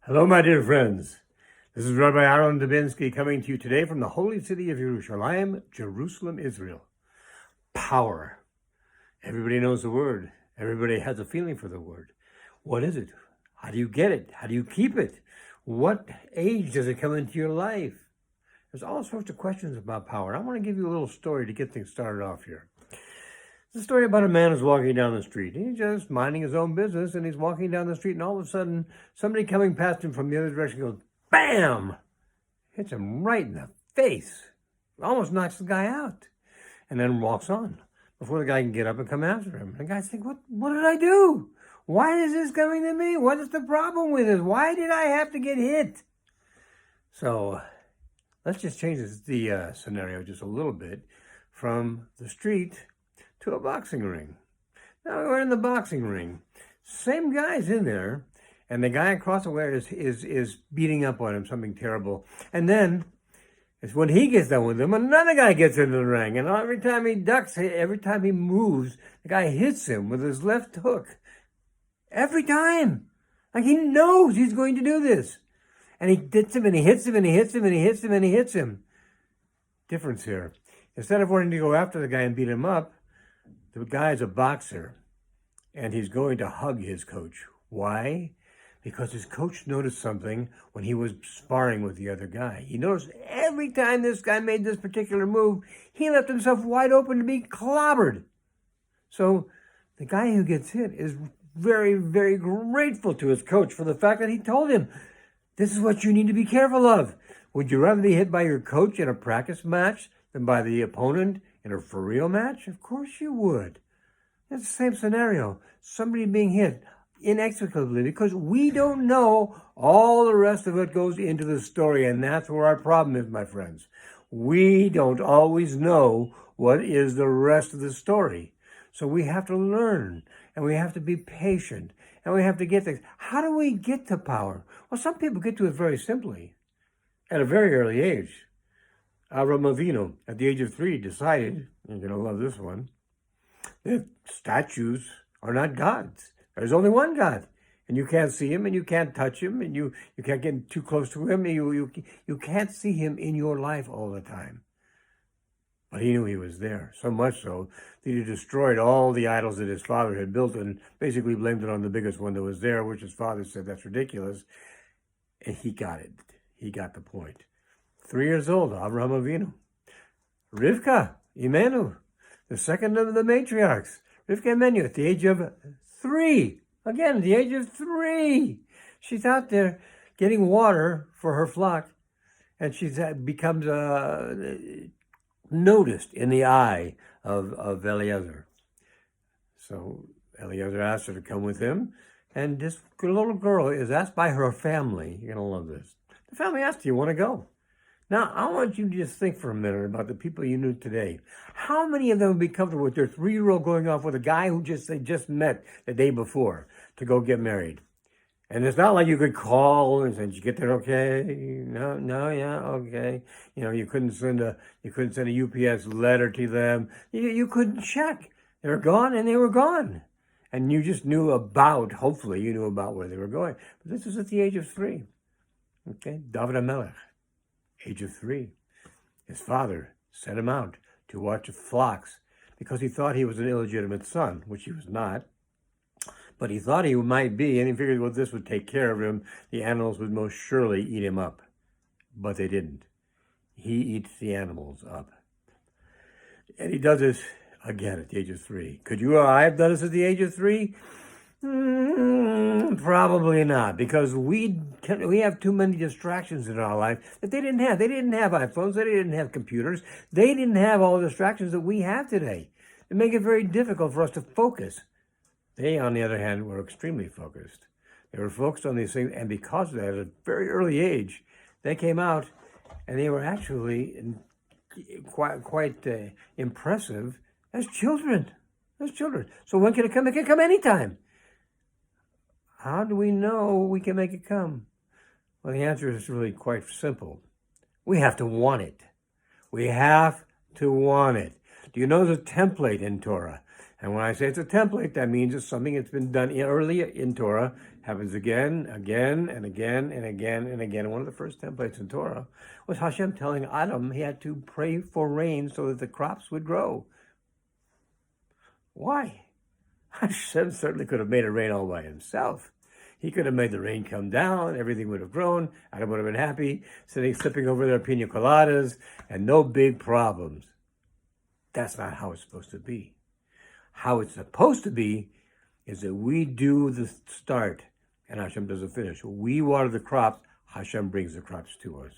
Hello, my dear friends. This is rabbiaharon coming to you today from the holy city of Jerusalem, Israel. Power. Everybody knows the word. Everybody has a feeling for the word. What is it? How do you get it? How do you keep it? What age does it come into your life? There's all sorts of questions about power. I want to give you a little story to get things started off here. It's a story about a man who's walking down the street. He's just minding his own business, and he's walking down the street, and all of a sudden, somebody coming past him from the other direction goes, BAM! Hits him right in the face. Almost knocks the guy out. And then walks on before the guy can get up and come after him. And the guy's thinking, what did I do? Why is this coming to me? What is the problem with this? Why did I have to get hit? So let's just change the scenario just a little bit from the street to a boxing ring. Now we're in the boxing ring. Same guy's in there, and the guy across the way is beating up on him, something terrible. And then it's when he gets done with him, another guy gets into the ring, and every time he ducks, every time he moves, the guy hits him with his left hook. Every time. Like he knows he's going to do this. And he hits him, and he hits him, and he hits him, and he hits him, and he hits him. Difference here. Instead of wanting to go after the guy and beat him up, the guy's a boxer, and he's going to hug his coach. Why? Because his coach noticed something when he was sparring with the other guy. He noticed every time this guy made this particular move, he left himself wide open to be clobbered. So the guy who gets hit is very, very grateful to his coach for the fact that he told him, this is what you need to be careful of. Would you rather be hit by your coach in a practice match than by the opponent in a for real match? Of course you would. It's the same scenario. Somebody being hit inexplicably because we don't know all the rest of it goes into the story, and that's where our problem is, my friends. We don't always know what is the rest of the story. So we have to learn, and we have to be patient, and we have to get things. How do we get to power? Well, some people get to it very simply at a very early age. Avram, at the age of 3, decided, you're going to love this one, that statues are not gods. There's only one God. And you can't see him, and you can't touch him, and you can't get too close to him. You can't see him in your life all the time. But he knew he was there, so much so that he destroyed all the idols that his father had built and basically blamed it on the biggest one that was there, which his father said, that's ridiculous. And he got it. He got the point. 3 years old, Avraham Avinu. Rivka, Imenu, the second of the matriarchs. Rivka Imenu, at the age of 3. Again, at the age of 3. She's out there getting water for her flock, and she becomes noticed in the eye of Eliezer. So Eliezer asked her to come with him, and this little girl is asked by her family. You're going to love this. The family asked, do you want to go? Now, I want you to just think for a minute about the people you knew today. How many of them would be comfortable with their 3-year-old going off with a guy who they just met the day before to go get married? And it's not like you could call and say, did you get there okay? No, yeah, okay. You know, you couldn't send a UPS letter to them. You couldn't check. They were gone, and they were gone. And you just hopefully you knew about where they were going. But this was at the age of 3. Okay, David HaMelech. Age of 3. His father sent him out to watch the flocks because he thought he was an illegitimate son, which he was not. But he thought he might be, and he figured, well, this would take care of him. The animals would most surely eat him up. But they didn't. He eats the animals up. And he does this again at the age of 3. Could you or I have done this at the age of 3? Probably not, because we have too many distractions in our life that they didn't have. They didn't have iPhones. They didn't have computers. They didn't have all the distractions that we have today. It make it very difficult for us to focus. They, on the other hand, were extremely focused. They were focused on these things, and because of that, at a very early age, they came out, and they were actually quite impressive as children. So when can it come? It can come anytime. How do we know we can make it come? Well, the answer is really quite simple. We have to want it. We have to want it. Do you know the template in Torah? And when I say it's a template, that means it's something that's been done early in Torah, happens again, again, and again, and again, and again. One of the first templates in Torah was Hashem telling Adam he had to pray for rain so that the crops would grow. Why? Hashem certainly could have made it rain all by himself. He could have made the rain come down, everything would have grown, Adam would have been happy, sipping over their pina coladas, and no big problems. That's not how it's supposed to be. How it's supposed to be is that we do the start and Hashem does the finish. We water the crops, Hashem brings the crops to us.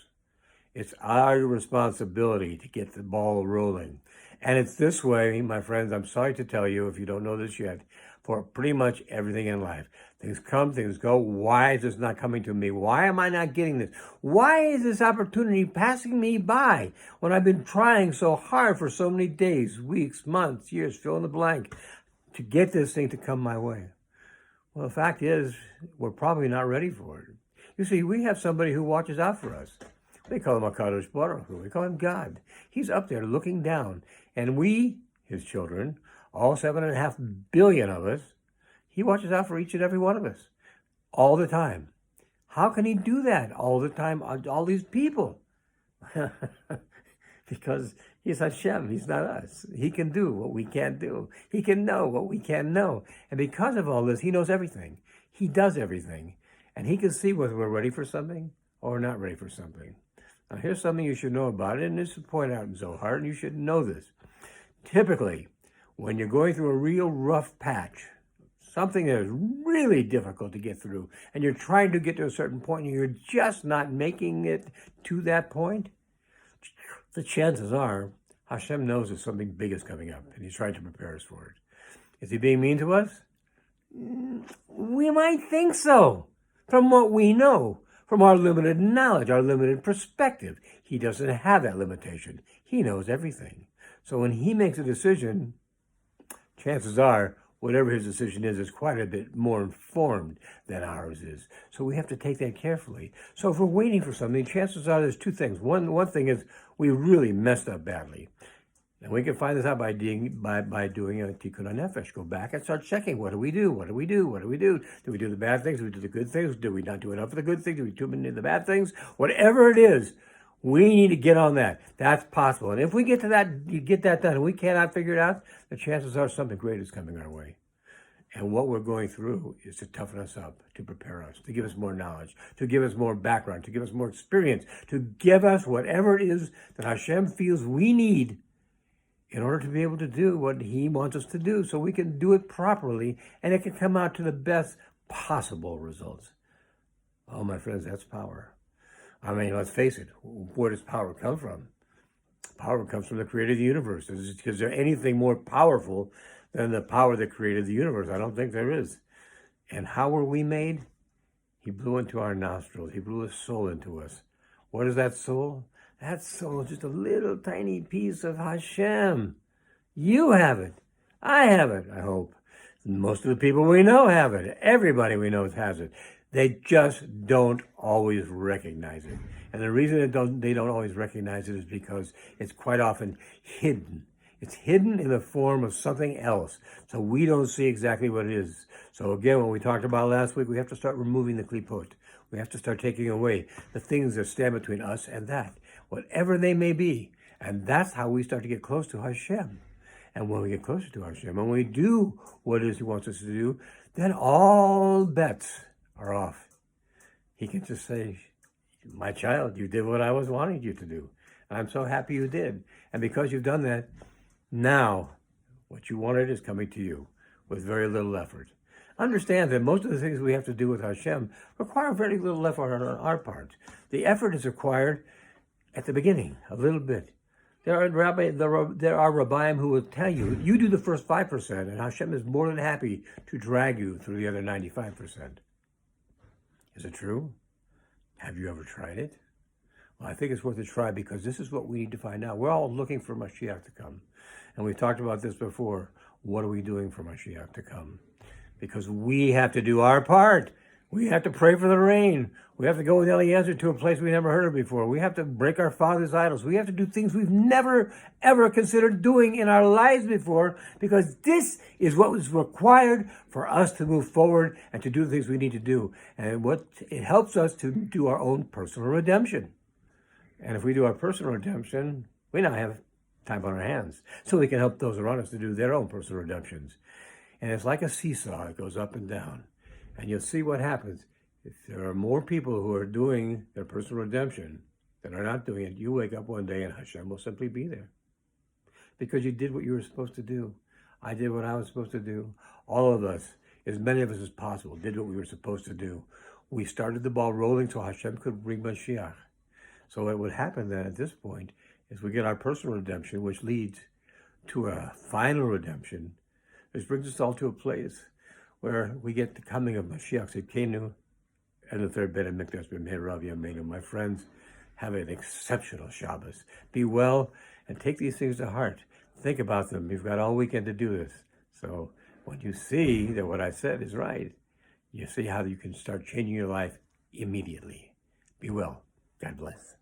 It's our responsibility to get the ball rolling. And it's this way, my friends, I'm sorry to tell you, if you don't know this yet, for pretty much everything in life. Things come, things go. Why is this not coming to me? Why am I not getting this? Why is this opportunity passing me by when I've been trying so hard for so many days, weeks, months, years, fill in the blank, to get this thing to come my way? Well, the fact is, we're probably not ready for it. You see, we have somebody who watches out for us. They call him HaKadosh Baruch Hu. We call him God. He's up there looking down. And we, his children, all 7.5 billion of us, he watches out for each and every one of us all the time. How can he do that all the time, all these people? Because he's Hashem, he's not us. He can do what we can't do. He can know what we can't know. And because of all this, he knows everything. He does everything. And he can see whether we're ready for something or not ready for something. Now, here's something you should know about it, and this is pointed out in Zohar, and you should know this. Typically, when you're going through a real rough patch, something that is really difficult to get through, and you're trying to get to a certain point, and you're just not making it to that point, the chances are Hashem knows that something big is coming up, and he's trying to prepare us for it. Is he being mean to us? We might think so, from what we know. From our limited knowledge, our limited perspective. He doesn't have that limitation. He knows everything. So when he makes a decision, chances are, whatever his decision is quite a bit more informed than ours is. So we have to take that carefully. So if we're waiting for something, chances are there's two things. One thing is we really messed up badly. And we can find this out by doing a tikkun nefesh. Go back and start checking. What do we do? What do we do? What do we do? Do we do the bad things? Do we do the good things? Do we not do enough of the good things? Do we do too many of the bad things? Whatever it is, we need to get on that. That's possible. And if we get to that, you get that done, and we cannot figure it out, the chances are something great is coming our way. And what we're going through is to toughen us up, to prepare us, to give us more knowledge, to give us more background, to give us more experience, to give us whatever it is that Hashem feels we need in order to be able to do what he wants us to do, so we can do it properly and it can come out to the best possible results. Oh, my friends, that's power. I mean, let's face it, where does power come from? Power comes from the creator of the universe. Is there anything more powerful than the power that created the universe? I don't think there is. And how were we made? He blew into our nostrils. He blew his soul into us. What is that soul? That soul is just a little tiny piece of Hashem. You have it. I have it, I hope. Most of the people we know have it. Everybody we know has it. They just don't always recognize it. And the reason they don't always recognize it is because it's quite often hidden. It's hidden in the form of something else. So we don't see exactly what it is. So again, when we talked about last week, we have to start removing the klipot. We have to start taking away the things that stand between us and that, whatever they may be. And that's how we start to get close to Hashem. And when we get closer to Hashem, when we do what it is he wants us to do, then all bets are off. He can just say, my child, you did what I was wanting you to do. I'm so happy you did. And because you've done that, now what you wanted is coming to you with very little effort. Understand that most of the things we have to do with Hashem require very little effort on our part. The effort is required at the beginning, a little bit. There are rabbiim who will tell you, you do the first 5%, and Hashem is more than happy to drag you through the other 95%. Is it true? Have you ever tried it? Well, I think it's worth a try because this is what we need to find out. We're all looking for Mashiach to come. And we've talked about this before. What are we doing for Mashiach to come? Because we have to do our part. We have to pray for the rain. We have to go with Eliezer to a place we never heard of before. We have to break our father's idols. We have to do things we've never, ever considered doing in our lives before, because this is what was required for us to move forward and to do the things we need to do. And it helps us to do our own personal redemption. And if we do our personal redemption, we now have time on our hands. So we can help those around us to do their own personal redemptions. And it's like a seesaw. It goes up and down. And you'll see what happens. If there are more people who are doing their personal redemption than are not doing it, you wake up one day and Hashem will simply be there. Because you did what you were supposed to do. I did what I was supposed to do. All of us, as many of us as possible, did what we were supposed to do. We started the ball rolling so Hashem could bring Mashiach. So what would happen then at this point is we get our personal redemption, which leads to a final redemption, which brings us all to a place where we get the coming of Mashiach Tzidkenu and the third Beit HaMikdash b'meir Rav Yameinu. My friends, have an exceptional Shabbos. Be well and take these things to heart. Think about them. You've got all weekend to do this. So when you see that what I said is right, you see how you can start changing your life immediately. Be well. God bless.